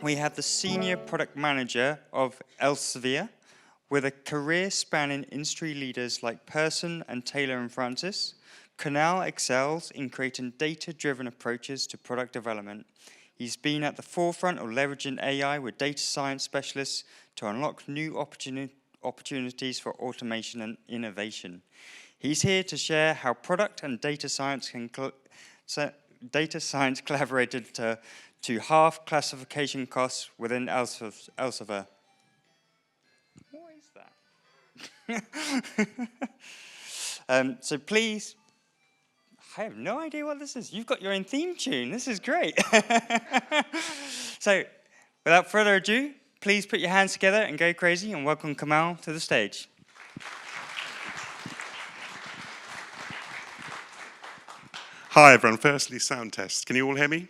we have the Senior Product Manager of Elsevier, with a career spanning industry leaders like Person and Taylor and Francis. Kunal excels in creating data-driven approaches to product development. He's been at the forefront of leveraging AI with data science specialists to unlock new opportunities for automation and innovation. He's here to share how product and data science collaborated to halve classification costs within Elsevier. What is that? So please, I have no idea what this is. You've got your own theme tune. This is great. So without further ado, please put your hands together and go crazy and welcome Kamal to the stage. Hi everyone, firstly sound test. Can you all hear me?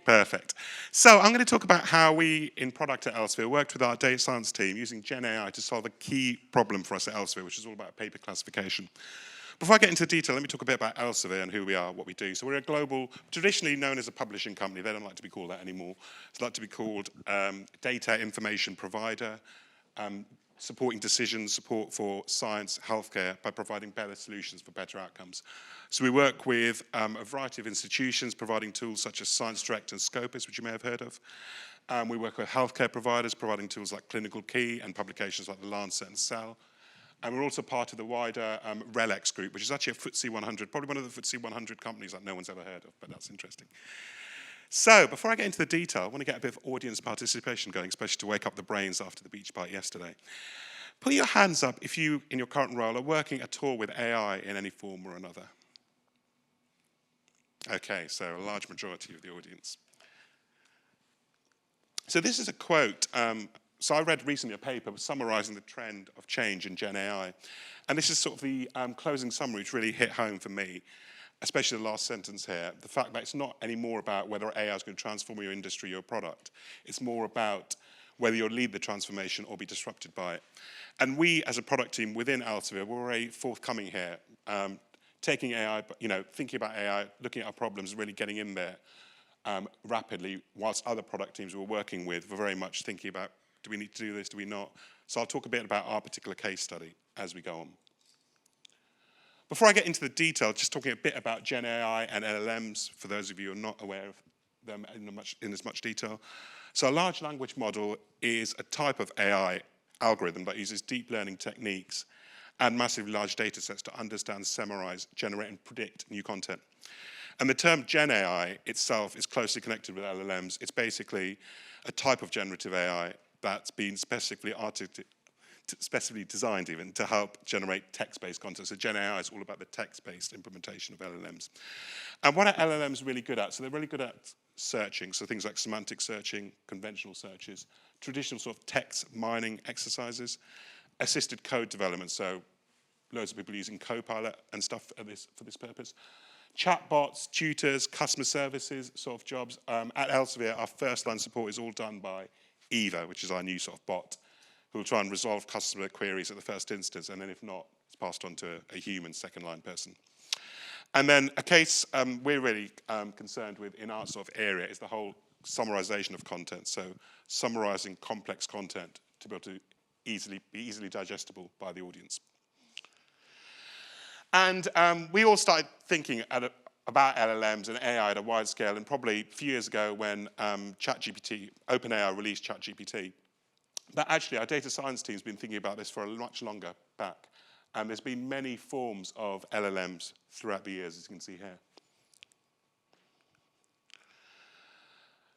Perfect. So I'm going to talk about how we in product at Elsevier worked with our data science team using Gen AI to solve a key problem for us at Elsevier, which is all about paper classification. Before I get into detail, let me talk a bit about Elsevier and who we are, what we do. So we're a global, traditionally known as a publishing company. They don't like to be called that anymore. It's like to be called data information provider, supporting decisions, support for science, healthcare, by providing better solutions for better outcomes. So we work with a variety of institutions, providing tools such as Science Direct and Scopus, which you may have heard of. We work with healthcare providers, providing tools like Clinical Key and publications like The Lancet and Cell. And we're also part of the wider RELX group, which is actually a FTSE 100, probably one of the FTSE 100 companies that no one's ever heard of, but that's interesting. So before I get into the detail, I want to get a bit of audience participation going, especially to wake up the brains after the beach party yesterday. Put your hands up if you, in your current role, are working at all with AI in any form or another. Okay, so a large majority of the audience. So this is a quote. So I read recently a paper summarizing the trend of change in Gen AI. And this is sort of the closing summary which really hit home for me, especially the last sentence here. The fact that it's not anymore about whether AI is going to transform your industry, your product. It's more about whether you'll lead the transformation or be disrupted by it. And we, as a product team within Elsevier, we're very forthcoming here. Taking AI, thinking about AI, looking at our problems, really getting in there rapidly, whilst other product teams we're working with were very much thinking about, do we need to do this, do we not? So I'll talk a bit about our particular case study as we go on. Before I get into the detail, just talking a bit about Gen AI and LLMs, for those of you who are not aware of them in as much detail. So a large language model is a type of AI algorithm that uses deep learning techniques and massively large data sets to understand, summarize, generate, and predict new content. And the term Gen AI itself is closely connected with LLMs. It's basically a type of generative AI that's been specifically designed even to help generate text-based content. So Gen AI is all about the text-based implementation of LLMs. And what are LLMs really good at? So they're really good at searching, so things like semantic searching, conventional searches, traditional sort of text mining exercises, assisted code development, so loads of people using Copilot and stuff for this purpose. Chatbots, tutors, customer services sort of jobs. At Elsevier, our first line support is all done by Eva, which is our new sort of bot, who will try and resolve customer queries at the first instance, and then if not, it's passed on to a human second line person. And then a case we're really concerned with in our sort of area is the whole summarization of content. So summarizing complex content to be able to be easily digestible by the audience. And we all started thinking about LLMs and AI at a wide scale, and probably a few years ago when OpenAI released ChatGPT. But actually, our data science team's been thinking about this for much longer back. And there's been many forms of LLMs throughout the years, as you can see here.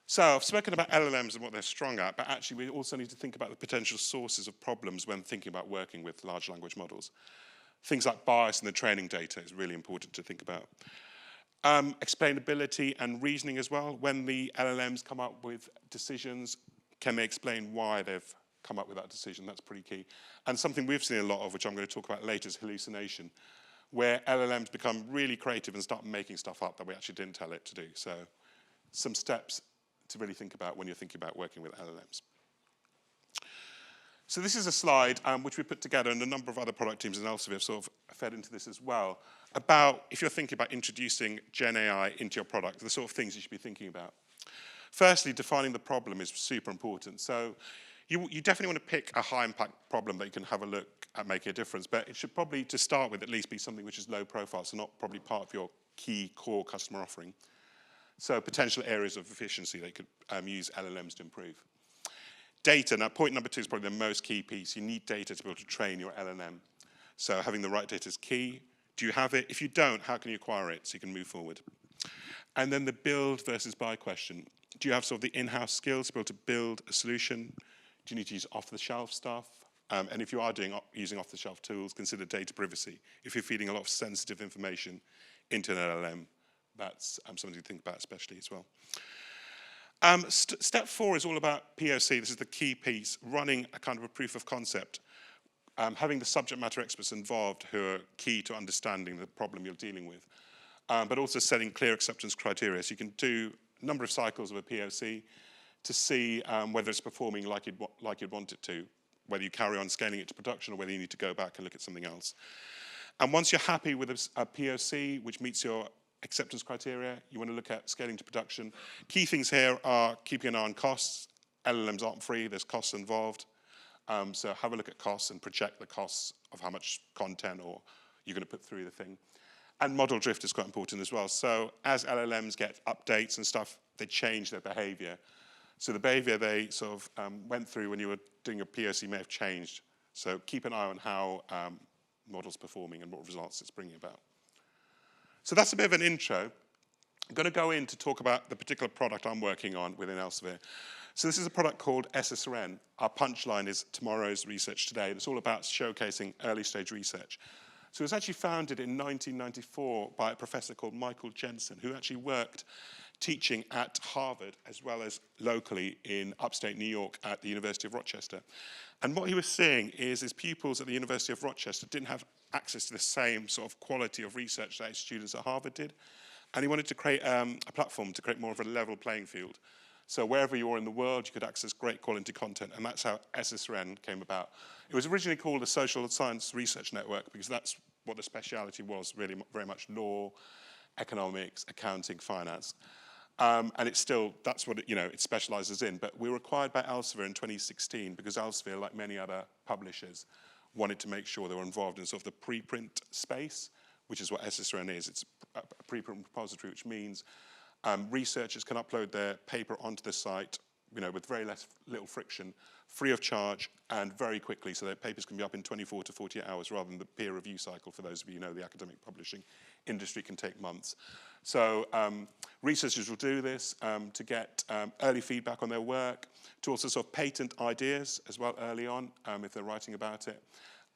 So I've spoken about LLMs and what they're strong at, but actually we also need to think about the potential sources of problems when thinking about working with large language models. Things like bias in the training data is really important to think about. Explainability and reasoning as well. When the LLMs come up with decisions, can they explain why they've come up with that decision? That's pretty key. And something we've seen a lot of, which I'm going to talk about later, is hallucination, where LLMs become really creative and start making stuff up that we actually didn't tell it to do. So some steps to really think about when you're thinking about working with LLMs. So this is a slide which we put together, and a number of other product teams in Elsevier have sort of fed into this as well, about if you're thinking about introducing Gen AI into your product, the sort of things you should be thinking about. Firstly, defining the problem is super important. So you definitely want to pick a high impact problem that you can have a look at making a difference, but it should probably, to start with, at least be something which is low profile, so not probably part of your key core customer offering. So potential areas of efficiency they could use LLMs to improve. Data, now point number 2 is probably the most key piece. You need data to be able to train your LLM. So having the right data is key. Do you have it? If you don't, how can you acquire it so you can move forward? And then the build versus buy question. Do you have sort of the in-house skills to be able to build a solution? Do you need to use off-the-shelf stuff? And if you are using off-the-shelf tools, consider data privacy. If you're feeding a lot of sensitive information into an LLM, that's something to think about especially as well. Step 4 is all about POC. This is the key piece, running a kind of a proof of concept. Having the subject matter experts involved who are key to understanding the problem you're dealing with. But also setting clear acceptance criteria. So you can do a number of cycles of a POC to see whether it's performing like you'd want it to, whether you carry on scaling it to production or whether you need to go back and look at something else. And once you're happy with a POC, which meets your acceptance criteria, you want to look at scaling to production. Key things here are keeping an eye on costs. LLMs aren't free, there's costs involved. So have a look at costs and project the costs of how much content or you're going to put through the thing. And model drift is quite important as well. So as LLMs get updates and stuff, they change their behavior. So the behavior they sort of went through when you were doing your POC may have changed. So keep an eye on how model's performing and what results it's bringing about. So that's a bit of an intro. I'm going to go in to talk about the particular product I'm working on within Elsevier. So this is a product called SSRN. Our punchline is tomorrow's research today. It's all about showcasing early stage research. So it was actually founded in 1994 by a professor called Michael Jensen, who actually worked teaching at Harvard as well as locally in upstate New York at the University of Rochester. And what he was seeing is his pupils at the University of Rochester didn't have access to the same sort of quality of research that his students at Harvard did. And he wanted to create a platform to create more of a level playing field. So wherever you are in the world, you could access great quality content, and that's how SSRN came about. It was originally called a Social Science Research Network because that's what the speciality was, really very much law, economics, accounting, finance. And it's still, that's what it specializes in. But we were acquired by Elsevier in 2016 because Elsevier, like many other publishers, wanted to make sure they were involved in sort of the preprint space, which is what SSRN is. It's a preprint repository, which means researchers can upload their paper onto the site, with very little friction, free of charge, and very quickly, so their papers can be up in 24 to 48 hours rather than the peer review cycle. For those of you who know the academic publishing industry can take months. So researchers will do this to get early feedback on their work, to also sort of patent ideas as well early on if they're writing about it.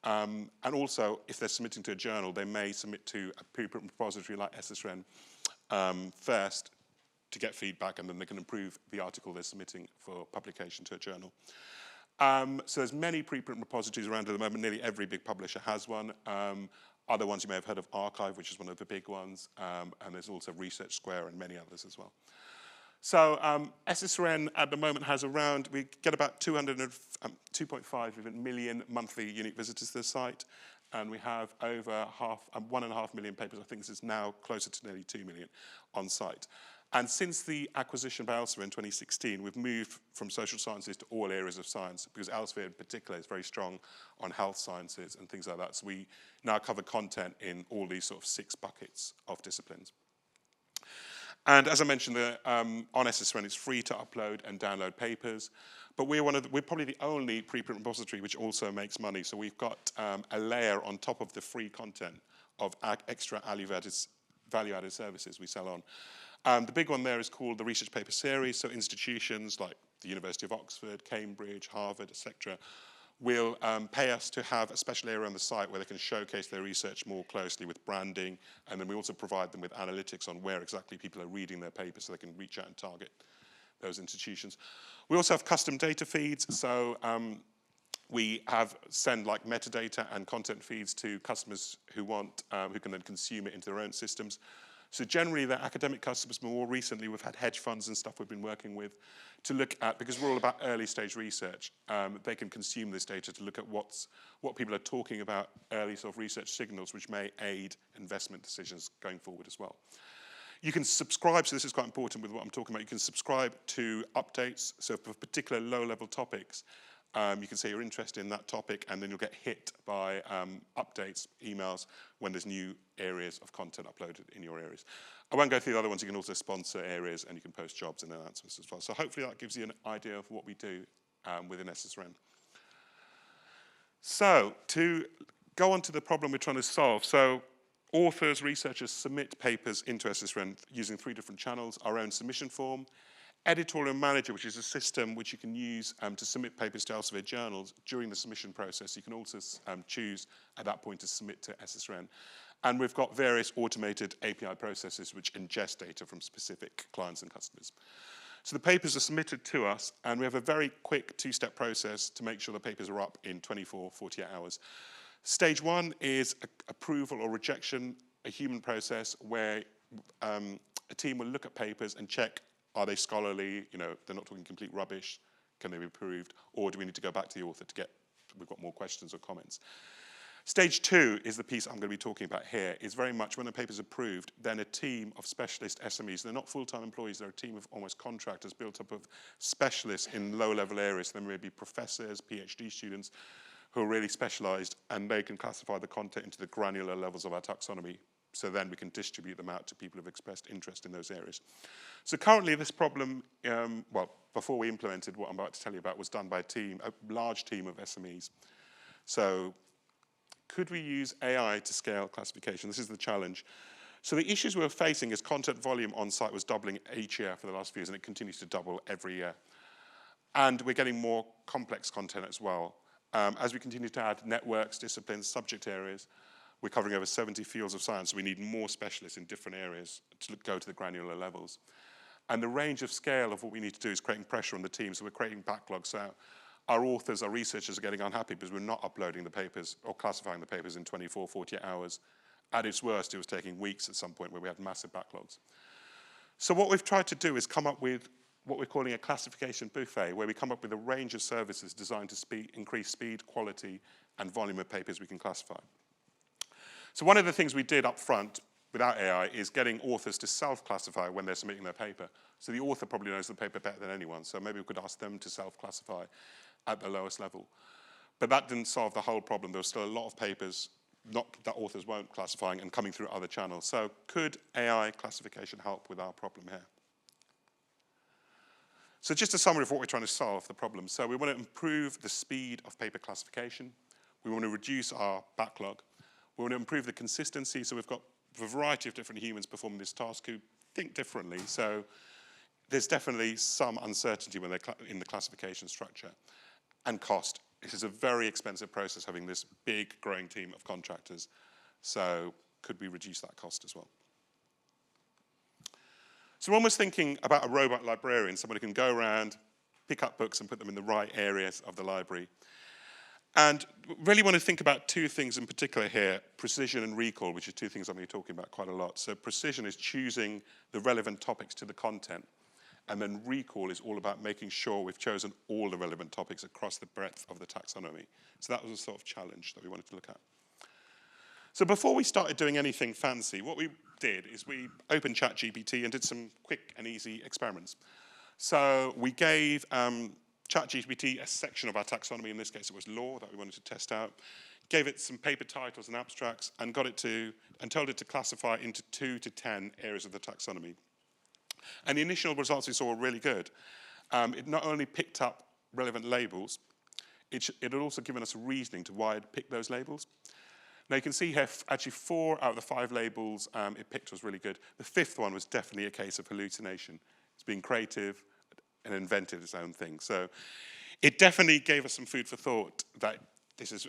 And also, if they're submitting to a journal, they may submit to a preprint repository like SSRN first to get feedback, and then they can improve the article they're submitting for publication to a journal. So there's many preprint repositories around at the moment. Nearly every big publisher has one. Other ones you may have heard of Archive, which is one of the big ones, and there's also Research Square and many others as well. So SSRN at the moment has around, we get about 2.5 million monthly unique visitors to the site, and we have over 1.5 million papers. I think this is now closer to nearly 2 million on site. And since the acquisition by Elsevier in 2016, we've moved from social sciences to all areas of science, because Elsevier in particular is very strong on health sciences and things like that. So we now cover content in all these sort of 6 buckets of disciplines. And as I mentioned, on SSRN, it's free to upload and download papers. But we're probably the only preprint repository which also makes money. So we've got a layer on top of the free content of extra value-added services we sell on. The big one there is called the Research Paper Series. So institutions like the University of Oxford, Cambridge, Harvard, etc., will pay us to have a special area on the site where they can showcase their research more closely with branding. And then we also provide them with analytics on where exactly people are reading their papers so they can reach out and target those institutions. We also have custom data feeds. So we send like metadata and content feeds to customers who can then consume it into their own systems. So generally, they're academic customers. More recently, we've had hedge funds and stuff we've been working with to look at, because we're all about early stage research, they can consume this data to look at what people are talking about, early sort of research signals, which may aid investment decisions going forward as well. You can subscribe, so this is quite important with what I'm talking about, you can subscribe to updates, so for particular low-level topics, you can say you're interested in that topic, and then you'll get hit by updates, emails, when there's new areas of content uploaded in your areas. I won't go through the other ones. You can also sponsor areas, and you can post jobs and announcements as well. So hopefully that gives you an idea of what we do within SSRN. So to go on to the problem we're trying to solve. So authors, researchers submit papers into SSRN using 3 different channels: our own submission form, Editorial Manager, which is a system which you can use to submit papers to Elsevier journals during the submission process. You can also choose at that point to submit to SSRN. And we've got various automated API processes which ingest data from specific clients and customers. So the papers are submitted to us, and we have a very quick 2-step process to make sure the papers are up in 24, 48 hours. Stage 1 is approval or rejection, a human process where a team will look at papers and check, are they scholarly, they're not talking complete rubbish, can they be approved, or do we need to go back to the author to get, we've got more questions or comments. Stage 2 is the piece I'm going to be talking about here. Is very much when the paper's approved, then a team of specialist SMEs. They're not full-time employees. They're a team of almost contractors built up of specialists in low-level areas. There may be professors, PhD students who are really specialized, and they can classify the content into the granular levels of our taxonomy. So then we can distribute them out to people who've expressed interest in those areas. So currently this problem, well, before we implemented what I'm about to tell you about, was done by a large team of SMEs. So could we use AI to scale classification? This is the challenge. So the issues we were facing is content volume on site was doubling each year for the last few years, and it continues to double every year. And we're getting more complex content as well. As we continue to add networks, disciplines, subject areas, we're covering over 70 fields of science, so we need more specialists in different areas to go to the granular levels. And the range of scale of what we need to do is creating pressure on the team, so we're creating backlogs. So our authors, our researchers are getting unhappy because we're not uploading the papers or classifying the papers in 24, 48 hours. At its worst, it was taking weeks at some point where we had massive backlogs. So what we've tried to do is come up with what we're calling a classification buffet, where we come up with a range of services designed to increase speed, quality, and volume of papers we can classify. So one of the things we did up front without AI is getting authors to self-classify when they're submitting their paper. So the author probably knows the paper better than anyone, so maybe we could ask them to self-classify at the lowest level. But that didn't solve the whole problem. There was still a lot of papers that authors weren't classifying and coming through other channels. So could AI classification help with our problem here? So just a summary of what we're trying to solve, the problem. So we want to improve the speed of paper classification. We want to reduce our backlog. We want to improve the consistency. So we've got a variety of different humans performing this task who think differently. So there's definitely some uncertainty when they're in the classification structure. And cost. This is a very expensive process, having this big growing team of contractors. So could we reduce that cost as well? So we're almost thinking about a robot librarian, someone who can go around, pick up books and put them in the right areas of the library. And really want to think about 2 things in particular here, precision and recall, which are 2 things I'm going to be talking about quite a lot. So precision is choosing the relevant topics to the content. And then recall is all about making sure we've chosen all the relevant topics across the breadth of the taxonomy. So that was a sort of challenge that we wanted to look at. So before we started doing anything fancy, what we did is we opened ChatGPT and did some quick and easy experiments. So we gave ChatGPT a section of our taxonomy, in this case it was law that we wanted to test out, gave it some paper titles and abstracts, and told it to classify into 2 to 10 areas of the taxonomy. And the initial results we saw were really good. It not only picked up relevant labels, it had also given us reasoning to why it picked those labels. Now you can see here, actually 4 out of the 5 labels it picked was really good. The 5th one was definitely a case of hallucination. It's being creative and invented its own thing. So it definitely gave us some food for thought that this was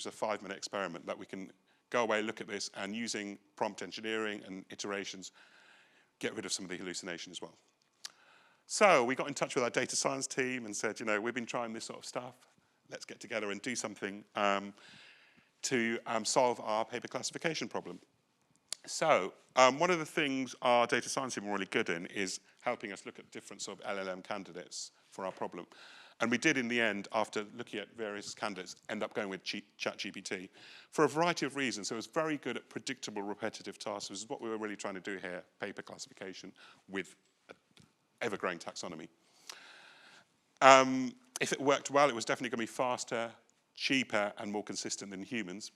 a 5-minute experiment that we can go away, look at this, and using prompt engineering and iterations, get rid of some of the hallucination as well. So we got in touch with our data science team and said, we've been trying this sort of stuff. Let's get together and do something to solve our paper classification problem. So one of the things our data science team are really good in is helping us look at different sort of LLM candidates for our problem. And we did, in the end, after looking at various candidates, end up going with ChatGPT for a variety of reasons. So it was very good at predictable, repetitive tasks, which is what we were really trying to do here, paper classification with ever-growing taxonomy. If it worked well, it was definitely going to be faster, cheaper, and more consistent than humans.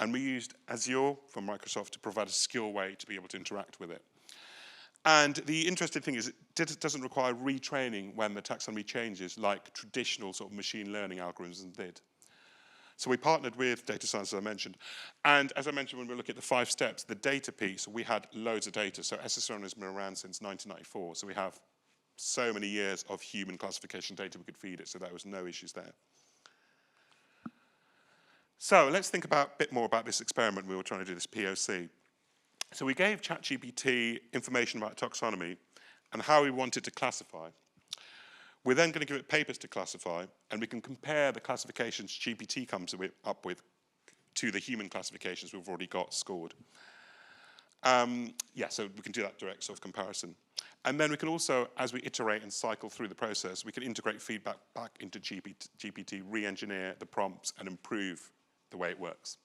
And we used Azure from Microsoft to provide a secure way to be able to interact with it. And the interesting thing is it doesn't require retraining when the taxonomy changes like traditional sort of machine learning algorithms did. So we partnered with data science, as I mentioned. And as I mentioned, when we look at the 5 steps, the data piece, we had loads of data. So SSRN has been around since 1994. So we have so many years of human classification data we could feed it. So there was no issues there. So let's think a bit more about this experiment we were trying to do, this POC. So we gave ChatGPT information about taxonomy and how we wanted to classify. We're then going to give it papers to classify, and we can compare the classifications GPT comes up with to the human classifications we've already got scored. So we can do that direct sort of comparison. And then we can also, as we iterate and cycle through the process, we can integrate feedback back into GPT, re-engineer the prompts, and improve the way it works.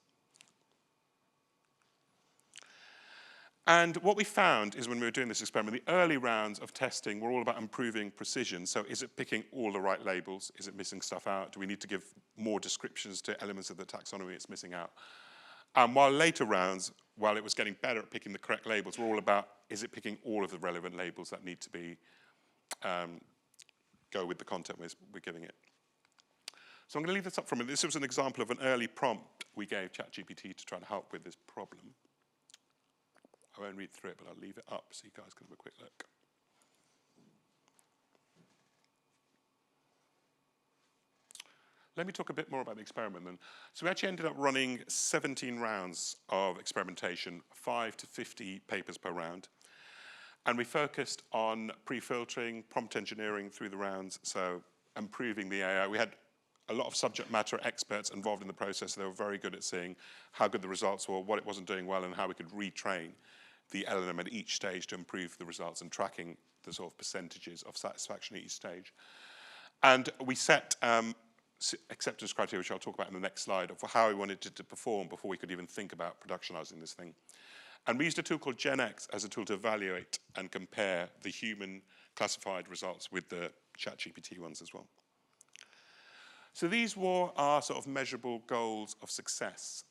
And what we found is when we were doing this experiment, the early rounds of testing were all about improving precision. So is it picking all the right labels? Is it missing stuff out? Do we need to give more descriptions to elements of the taxonomy it's missing out? While later rounds, while it was getting better at picking the correct labels, were all about, is it picking all of the relevant labels that need to be, go with the content we're giving it. So I'm going to leave this up for a minute. This was an example of an early prompt we gave ChatGPT to try to help with this problem. I won't read through it, but I'll leave it up so you guys can have a quick look. Let me talk a bit more about the experiment then. So we actually ended up running 17 rounds of experimentation, 5 to 50 papers per round. And we focused on pre-filtering, prompt engineering through the rounds, so improving the AI. We had a lot of subject matter experts involved in the process. So they were very good at seeing how good the results were, what it wasn't doing well, and how we could retrain the LLM at each stage to improve the results and tracking the sort of percentages of satisfaction at each stage. And we set acceptance criteria, which I'll talk about in the next slide, for how we wanted it to perform before we could even think about productionizing this thing. And we used a tool called GenX as a tool to evaluate and compare the human classified results with the ChatGPT ones as well. So these were our sort of measurable goals of success.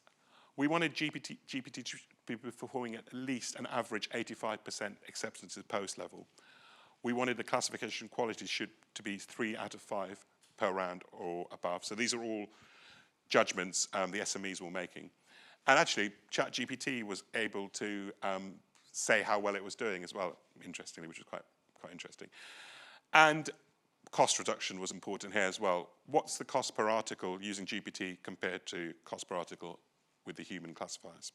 We wanted GPT to be performing at least an average 85% acceptance to the post level. We wanted the classification quality to be 3 out of 5 per round or above. So these are all judgments the SMEs were making. And actually, ChatGPT was able to say how well it was doing as well, interestingly, which was quite interesting. And cost reduction was important here as well. What's the cost per article using GPT compared to cost per article with the human classifiers?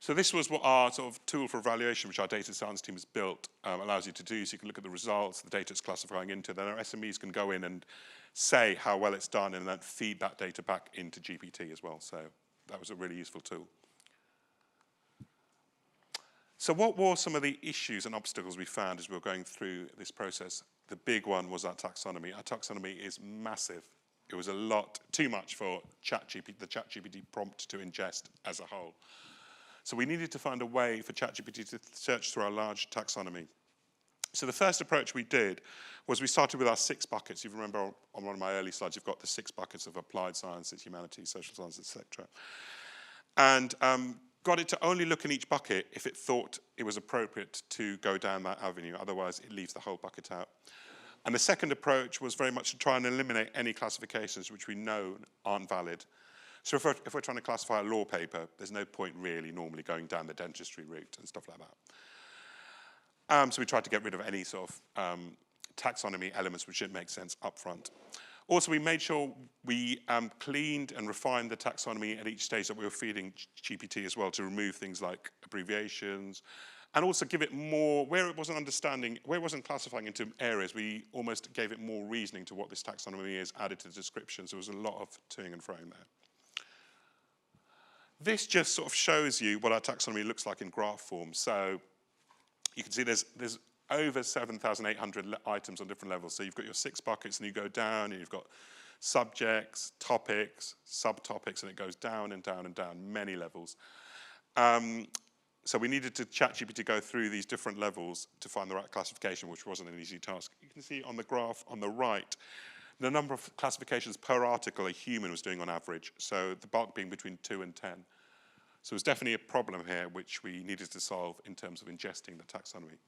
So this was what our sort of tool for evaluation, which our data science team has built, allows you to do. So you can look at the results, the data it's classifying into, then our SMEs can go in and say how well it's done and then feed that data back into GPT as well. So that was a really useful tool. So what were some of the issues and obstacles we found as we were going through this process? The big one was our taxonomy. Our taxonomy is massive. It was a lot, too much for the ChatGPT prompt to ingest as a whole. So we needed to find a way for ChatGPT to search through our large taxonomy. So the first approach we did was we started with our 6 buckets. You remember on one of my early slides, you've got the 6 buckets of applied sciences, humanities, social sciences, etc. And got it to only look in each bucket if it thought it was appropriate to go down that avenue. Otherwise, it leaves the whole bucket out. And the second approach was very much to try and eliminate any classifications which we know aren't valid. So if we're trying to classify a law paper, there's no point really normally going down the dentistry route and stuff like that. So we tried to get rid of any sort of taxonomy elements which didn't make sense up front. Also, we made sure we cleaned and refined the taxonomy at each stage that we were feeding GPT as well to remove things like abbreviations and also give it more, where it wasn't understanding, where it wasn't classifying into areas, we almost gave it more reasoning to what this taxonomy is, added to the description. So there was a lot of toing and froing there. This just sort of shows you what our taxonomy looks like in graph form. So you can see there's over 7,800 items on different levels. So you've got your 6 buckets, and you go down, and you've got subjects, topics, subtopics, and it goes down and down and down, many levels. So we needed to ChatGPT go through these different levels to find the right classification, which wasn't an easy task. You can see on the graph on the right, the number of classifications per article a human was doing on average, so the bulk being between 2 and 10. So it was definitely a problem here, which we needed to solve in terms of ingesting the taxonomy.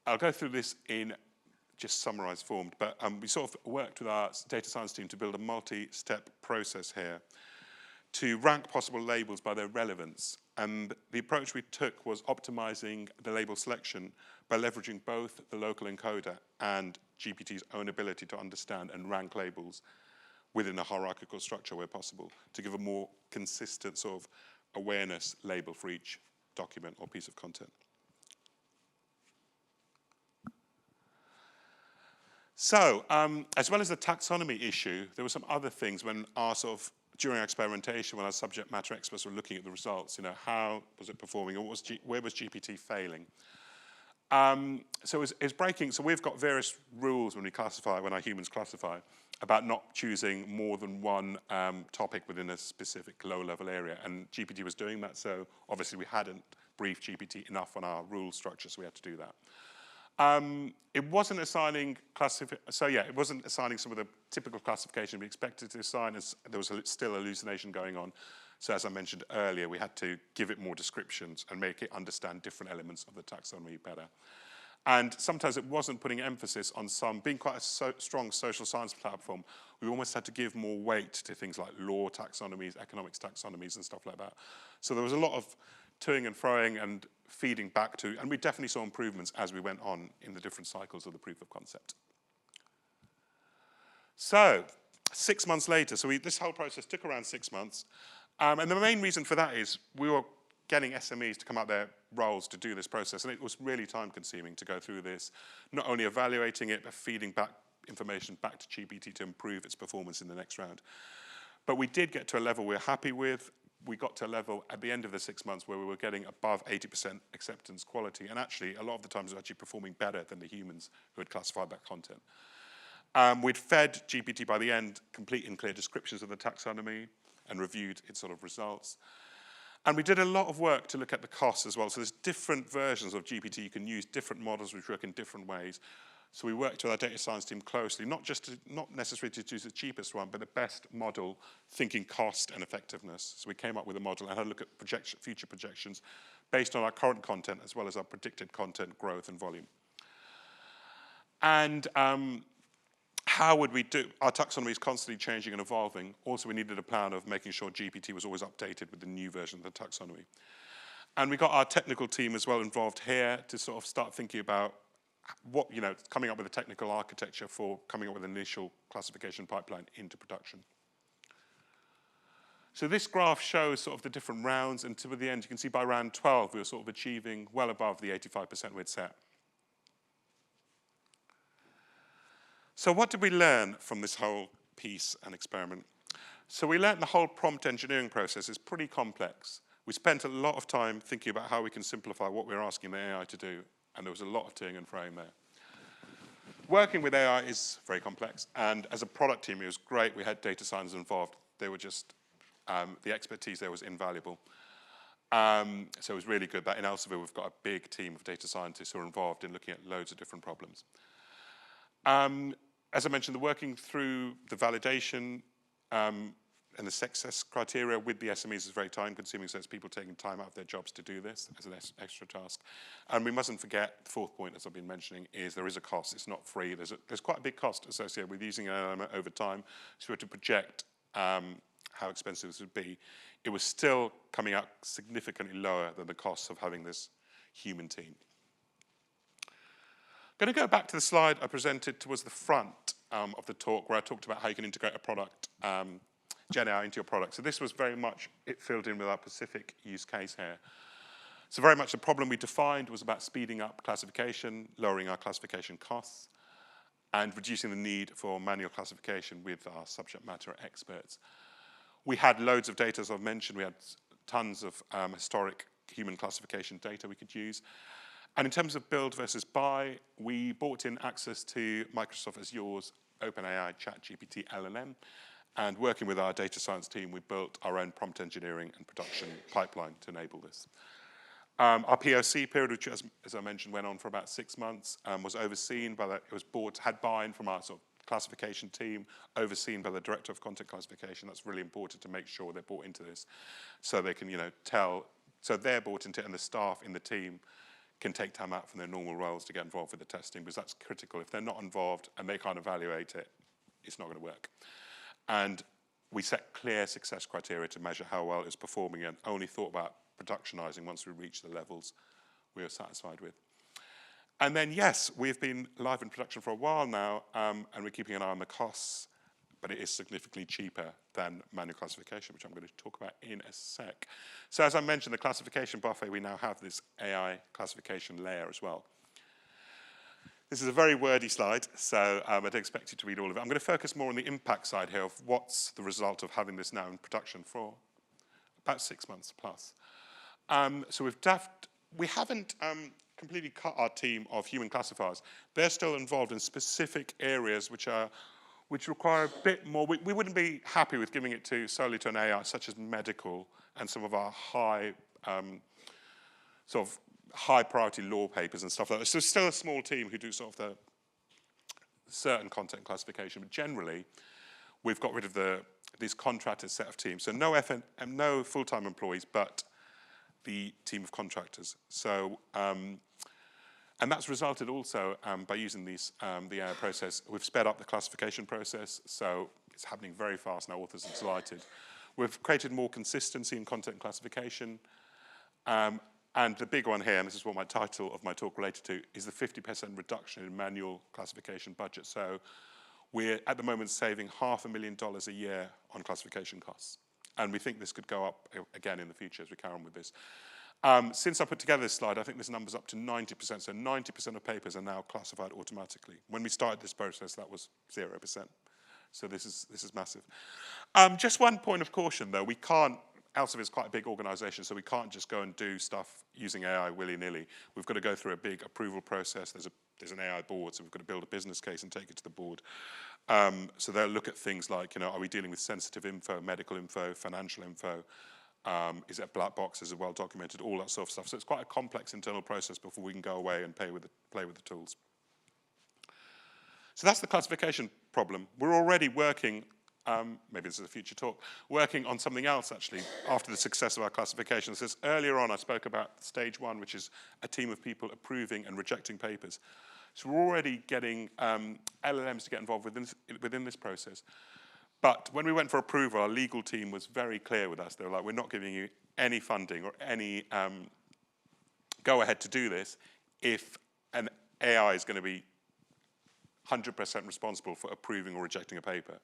I'll go through this in just summarized form, but we sort of worked with our data science team to build a multi-step process here to rank possible labels by their relevance. And the approach we took was optimizing the label selection by leveraging both the local encoder and GPT's own ability to understand and rank labels within a hierarchical structure where possible, to give a more consistent sort of awareness label for each document or piece of content. So, as well as the taxonomy issue, there were some other things when our sort of, during our experimentation, when our subject matter experts were looking at the results, you know, how was it performing, or where was GPT failing? So it's breaking, so we've got various rules when we classify, when our humans classify, about not choosing more than one topic within a specific low-level area, and GPT was doing that, so obviously we hadn't briefed GPT enough on our rule structure, so we had to do that. It wasn't assigning it wasn't assigning some of the typical classification we expected to assign, as there was still hallucination going on. So as I mentioned earlier, we had to give it more descriptions and make it understand different elements of the taxonomy better. And sometimes it wasn't putting emphasis on some, being quite a strong social science platform, we almost had to give more weight to things like law taxonomies, economics taxonomies, and stuff like that. So there was a lot of toing and froing and feeding back to, and we definitely saw improvements as we went on in the different cycles of the proof of concept. So 6 months later, this whole process took around 6 months, and the main reason for that is we were getting SMEs to come out their roles to do this process, and it was really time consuming to go through this, not only evaluating it, but feeding back information back to GPT to improve its performance in the next round. But we did get to a level we're happy with. We got to a level at the end of the 6 months where we were getting above 80% acceptance quality, and actually a lot of the times we were actually performing better than the humans who had classified that content. We'd fed GPT by the end complete and clear descriptions of the taxonomy and reviewed its sort of results. And we did a lot of work to look at the costs as well. So there's different versions of GPT you can use, different models which work in different ways. So we worked with our data science team closely, not necessarily to choose the cheapest one, but the best model, thinking cost and effectiveness. So we came up with a model and had a look at future projections based on our current content as well as our predicted content growth and volume. And how would we do? Our taxonomy is constantly changing and evolving. Also, we needed a plan of making sure GPT was always updated with the new version of the taxonomy. And we got our technical team as well involved here to sort of start thinking about coming up with a technical architecture for coming up with an initial classification pipeline into production. So this graph shows sort of the different rounds, and to the end, you can see by round 12, we were sort of achieving well above the 85% we'd set. So what did we learn from this whole piece and experiment? So we learned the whole prompt engineering process is pretty complex. We spent a lot of time thinking about how we can simplify what we're asking the AI to do, and there was a lot of toing and froing there. Working with AI is very complex, and as a product team, it was great. We had data scientists involved. They were just, the expertise there was invaluable. So it was really good that in Elsevier, we've got a big team of data scientists who are involved in looking at loads of different problems. As I mentioned, the working through the validation and the success criteria with the SMEs is very time consuming, so it's people taking time out of their jobs to do this as an extra task. And we mustn't forget, the fourth point, as I've been mentioning, is there is a cost. It's not free. There's quite a big cost associated with using an LLM over time. So we had to project how expensive this would be. It was still coming out significantly lower than the costs of having this human team. I'm going to go back to the slide I presented towards the front of the talk, where I talked about how you can integrate a product, Gen AI, into your product. So this was very much, it filled in with our specific use case here. So very much the problem we defined was about speeding up classification, lowering our classification costs, and reducing the need for manual classification with our subject matter experts. We had loads of data, as I've mentioned. We had tons of historic human classification data we could use. And in terms of build versus buy, we bought in access to Microsoft Azure's OpenAI ChatGPT LLM, and working with our data science team, we built our own prompt engineering and production pipeline to enable this. Our POC period, which, as I mentioned, went on for about 6 months, was overseen by it was bought, had buy-in from our sort of classification team, overseen by the director of content classification. That's really important to make sure they're bought into this, so they can, so they're bought into it, and the staff in the team can take time out from their normal roles to get involved with the testing, because that's critical. If they're not involved and they can't evaluate it, it's not going to work. And we set clear success criteria to measure how well it's performing, and only thought about productionizing once we reached the levels we were satisfied with. And then, yes, we've been live in production for a while now, and we're keeping an eye on the costs, but it is significantly cheaper than manual classification, which I'm going to talk about in a sec. So as I mentioned, the classification buffet, we now have this AI classification layer as well. This is a very wordy slide, so I don't expect you to read all of it. I'm going to focus more on the impact side here of what's the result of having this now in production for about 6 months plus. So we haven't completely cut our team of human classifiers. They're still involved in specific areas which require a bit more. We wouldn't be happy with giving it solely to an AI, such as medical and some of our high priority law papers and stuff like that. So still a small team who do sort of the certain content classification, but generally we've got rid of these contracted set of teams. So no full-time employees, but the team of contractors. So and that's resulted also by using the AI process. We've sped up the classification process, so it's happening very fast now. Authors are delighted. We've created more consistency in content classification. And the big one here, and this is what my title of my talk related to, is the 50% reduction in manual classification budget. So we're at the moment saving $500,000 a year on classification costs. And we think this could go up again in the future as we carry on with this. Since I put together this slide, I think this number's up to 90%. So 90% of papers are now classified automatically. When we started this process, that was 0%. So this is massive. Just one point of caution, though. Elsevier is quite a big organization, so we can't just go and do stuff using AI willy-nilly. We've got to go through a big approval process. There's an AI board, so we've got to build a business case and take it to the board. So they'll look at things like, are we dealing with sensitive info, medical info, financial info? Is it a black box? Is it well documented? All that sort of stuff. So it's quite a complex internal process before we can go away and play with the tools. So that's the classification problem. We're already working, maybe this is a future talk, working on something else actually after the success of our classification. So earlier on I spoke about stage 1, which is a team of people approving and rejecting papers. So we're already getting LLMs to get involved within this process. But when we went for approval, our legal team was very clear with us. They were like, we're not giving you any funding or any go-ahead to do this if an AI is going to be 100% responsible for approving or rejecting a paper.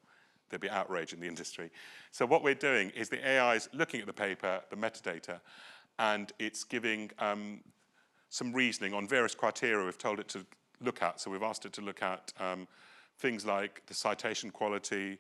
There'd be outrage in the industry. So what we're doing is the AI is looking at the paper, the metadata, and it's giving some reasoning on various criteria we've told it to look at. So we've asked it to look at things like the citation quality,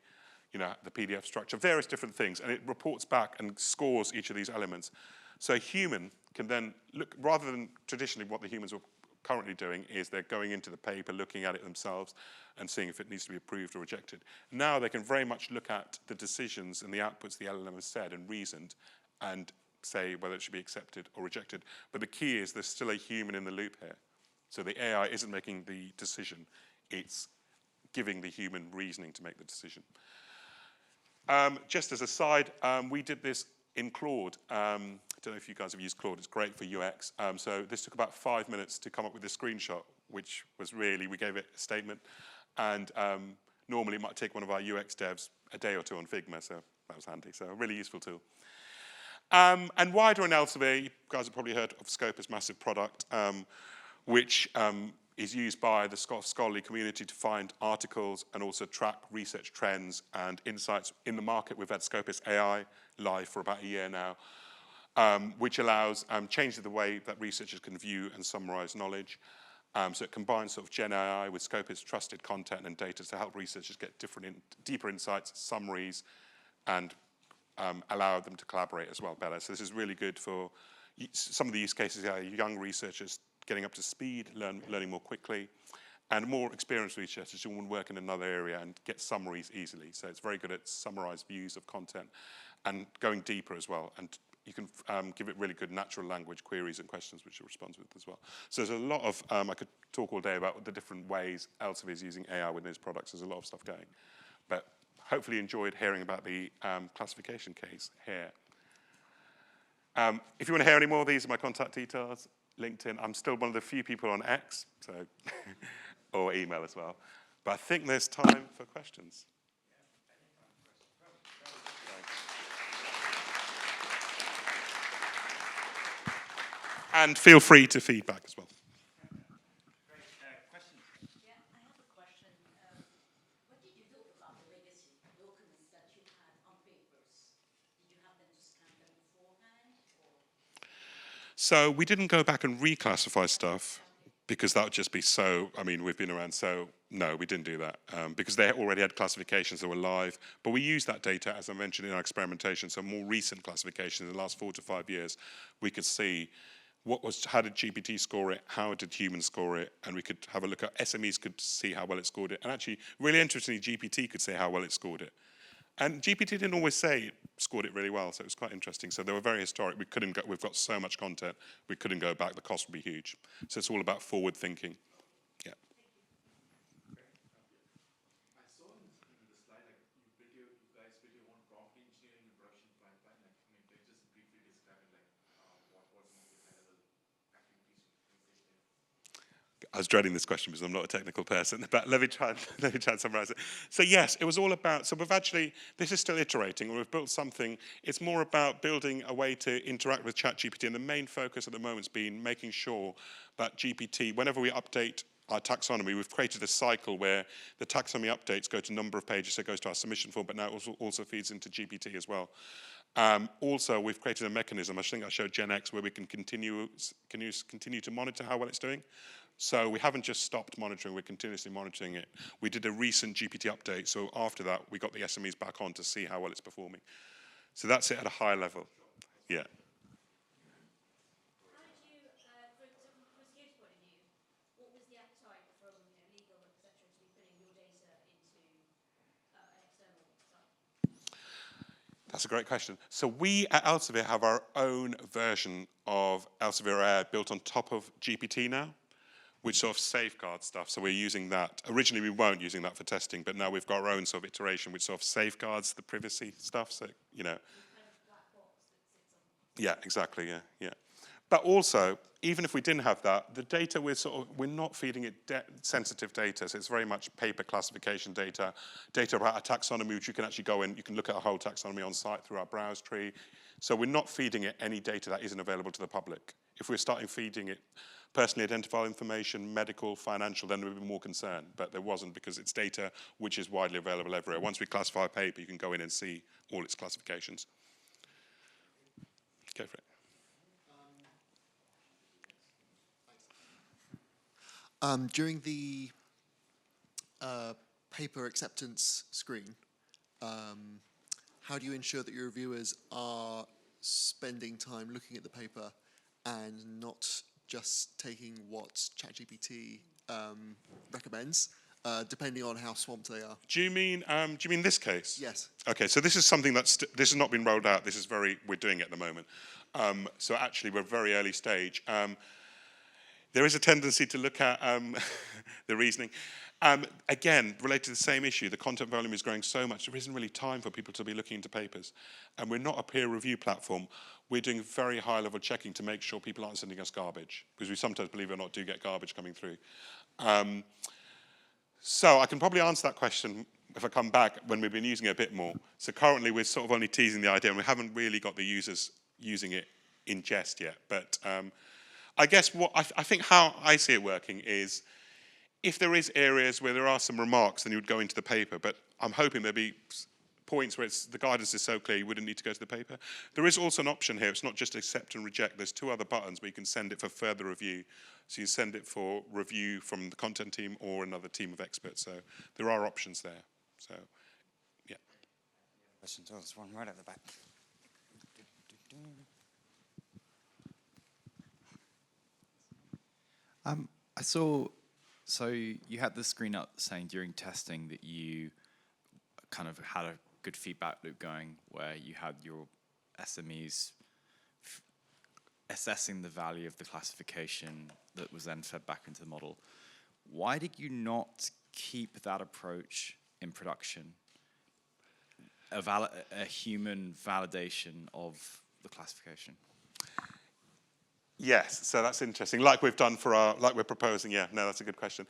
the PDF structure, various different things, and it reports back and scores each of these elements. So a human can then look, rather than traditionally what the humans were currently doing is they're going into the paper, looking at it themselves and seeing if it needs to be approved or rejected. Now they can very much look at the decisions and the outputs the LLM has said and reasoned and say whether it should be accepted or rejected. But the key is there's still a human in the loop here. So the AI isn't making the decision, it's giving the human reasoning to make the decision. Just as a side, we did this in Claude. I don't know if you guys have used Claude, it's great for UX. So this took about 5 minutes to come up with this screenshot, which was really, we gave it a statement. And normally it might take one of our UX devs a day or two on Figma, so that was handy. So a really useful tool. And wider in Elsevier, you guys have probably heard of Scopus massive product, which is used by the scholarly community to find articles and also track research trends and insights in the market. We've had Scopus AI live for about a year now, which allows changes the way that researchers can view and summarize knowledge. So it combines sort of Gen AI with Scopus trusted content and data to help researchers get deeper insights, summaries, and allow them to collaborate as well better. So this is really good for some of the use cases, young researchers getting up to speed, learning more quickly, and more experienced researchers who want to work in another area and get summaries easily. So it's very good at summarized views of content and going deeper as well. And you can give it really good natural language queries and questions which it responds with as well. So there's a lot of, I could talk all day about the different ways Elsevier is using AI within its products. There's a lot of stuff going. But hopefully you enjoyed hearing about the classification case here. If you want to hear any more, these are my contact details. LinkedIn. I'm still one of the few people on X, so or email as well. But I think there's time for questions. And feel free to feedback as well. Questions? Yeah, I have a question. What did you do about the legacy documents that you had on papers? Did you have them to scan them beforehand? Or? So we didn't go back and reclassify stuff because that would just be so, I mean, we've been around, so no, we didn't do that because they already had classifications that were live. But we used that data, as I mentioned, in our experimentation. So more recent classifications in the last 4 to 5 years, we could see how did GPT score it, how did humans score it, and we could have a look at SMEs could see how well it scored it. And actually, really interestingly, GPT could say how well it scored it. And GPT didn't always say it scored it really well, so it was quite interesting. So they were very historic. We've got so much content, we couldn't go back. The cost would be huge. So it's all about forward thinking. Yeah. I saw in the slide, like you guys build your own prompt engineering and production pipeline. Like, I mean, can you just briefly describe it, like what some of the high-level activities you face there? I was dreading this question because I'm not a technical person, but let me try and summarize it. So yes, it was all about, so we've actually, this is still iterating, we've built something, it's more about building a way to interact with ChatGPT, and the main focus at the moment has been making sure that GPT, whenever we update our taxonomy, we've created a cycle where the taxonomy updates go to number of pages, so it goes to our submission form, but now it also feeds into GPT as well. Also, we've created a mechanism, I think I showed Gen X, where we can continue to monitor how well it's doing. So we haven't just stopped monitoring, we're continuously monitoring it. We did a recent GPT update, so after that, we got the SMEs back on to see how well it's performing. So that's it at a high level. Yeah. How did you, from a security point of view, what was the appetite from legal, etc., to be putting your data into an external site? That's a great question. So we at Elsevier have our own version of Elsevier AI built on top of GPT now, which sort of safeguards stuff. So we're using that. Originally, we weren't using that for testing, but now we've got our own sort of iteration which sort of safeguards the privacy stuff. So, you know. Kind of black box that sits on. Yeah, exactly, yeah. But also, even if we didn't have that, the data we're not feeding it sensitive data. So it's very much paper classification data about a taxonomy, which you can actually go in, you can look at a whole taxonomy on site through our browse tree. So we're not feeding it any data that isn't available to the public. If we're starting feeding it personally identifiable information, medical, financial, then we'd be more concerned. But there wasn't, because it's data which is widely available everywhere. Once we classify a paper, you can go in and see all its classifications. Go for it. During the paper acceptance screen, how do you ensure that your reviewers are spending time looking at the paper and not just taking what ChatGPT recommends, depending on how swamped they are? Do you mean this case? Yes. Okay, so this is something this has not been rolled out. We're doing it at the moment. So actually, we're very early stage. There is a tendency to look at the reasoning. Again, related to the same issue, the content volume is growing so much, there isn't really time for people to be looking into papers. And we're not a peer review platform. We're doing very high level checking to make sure people aren't sending us garbage, because we sometimes, believe it or not, do get garbage coming through. So I can probably answer that question if I come back when we've been using it a bit more. So currently we're sort of only teasing the idea, and we haven't really got the users using it in jest yet. But I guess I think how I see it working is, if there is areas where there are some remarks, then you would go into the paper. But I'm hoping there'll be points where the guidance is so clear you wouldn't need to go to the paper. There is also an option here. It's not just accept and reject. There's 2 other buttons where you can send it for further review. So you send it for review from the content team or another team of experts. So there are options there. So, yeah. Questions? Oh, there's one right at the back. I saw, so you had the screen up saying during testing that you kind of had a good feedback loop going where you had your SMEs assessing the value of the classification that was then fed back into the model. Why did you not keep that approach in production? A human validation of the classification? Yes, so that's interesting. Like we've done for like we're proposing, yeah, no, that's a good question.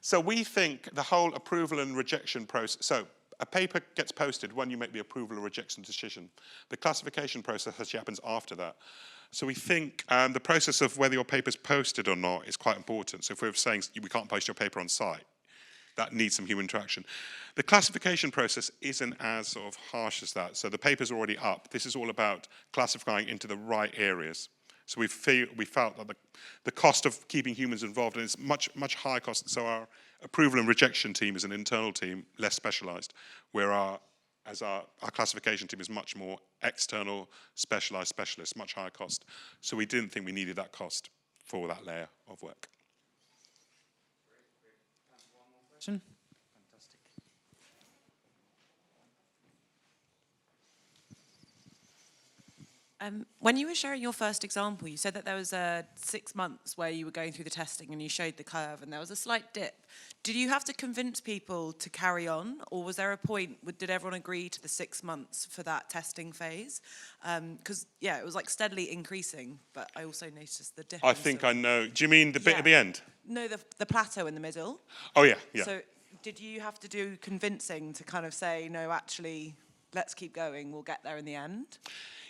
So we think the whole approval and rejection process, so a paper gets posted when you make the approval or rejection decision. The classification process actually happens after that. So we think the process of whether your paper's posted or not is quite important. So if we're saying we can't post your paper on site, that needs some human interaction. The classification process isn't as sort of harsh as that. So the paper's already up. This is all about classifying into the right areas. So we felt that the cost of keeping humans involved, and it's much higher cost. So our approval and rejection team is an internal team, less specialized, where our classification team is much more external, specialist, much higher cost. So we didn't think we needed that cost for that layer of work. Fantastic. When you were sharing your first example, you said that there was 6 months where you were going through the testing and you showed the curve and there was a slight dip. Did you have to convince people to carry on, or was there a point, did everyone agree to the 6 months for that testing phase? Because, yeah, it was like steadily increasing, but I also noticed the dip. I think I know. Do you mean the bit at the end? No, the plateau in the middle. Oh, yeah, yeah. So did you have to do convincing to kind of say, no, actually, let's keep going, we'll get there in the end?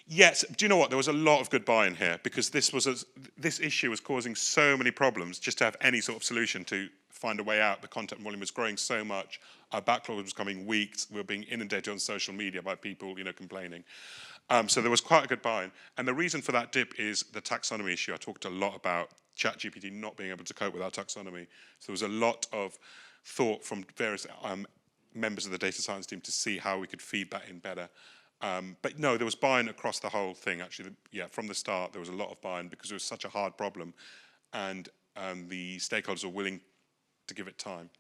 Yes, do you know what? There was a lot of good buy-in here because this issue was causing so many problems just to have any sort of solution to find a way out. The content volume was growing so much. Our backlog was becoming weak. We were being inundated on social media by people, complaining. So there was quite a good buy-in. And the reason for that dip is the taxonomy issue. I talked a lot about ChatGPT not being able to cope with our taxonomy. So there was a lot of thought from various members of the data science team to see how we could feed that in better. But no, there was buy-in across the whole thing, actually. Yeah, from the start, there was a lot of buy-in because it was such a hard problem. And the stakeholders were willing to give it time,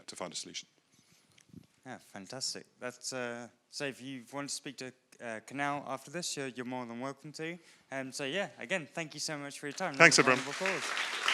to find a solution. Yeah, fantastic. That's so if you want to speak to Kunal after this, you're more than welcome to. So yeah, again, thank you so much for your time. Thanks, Round of everyone. applause.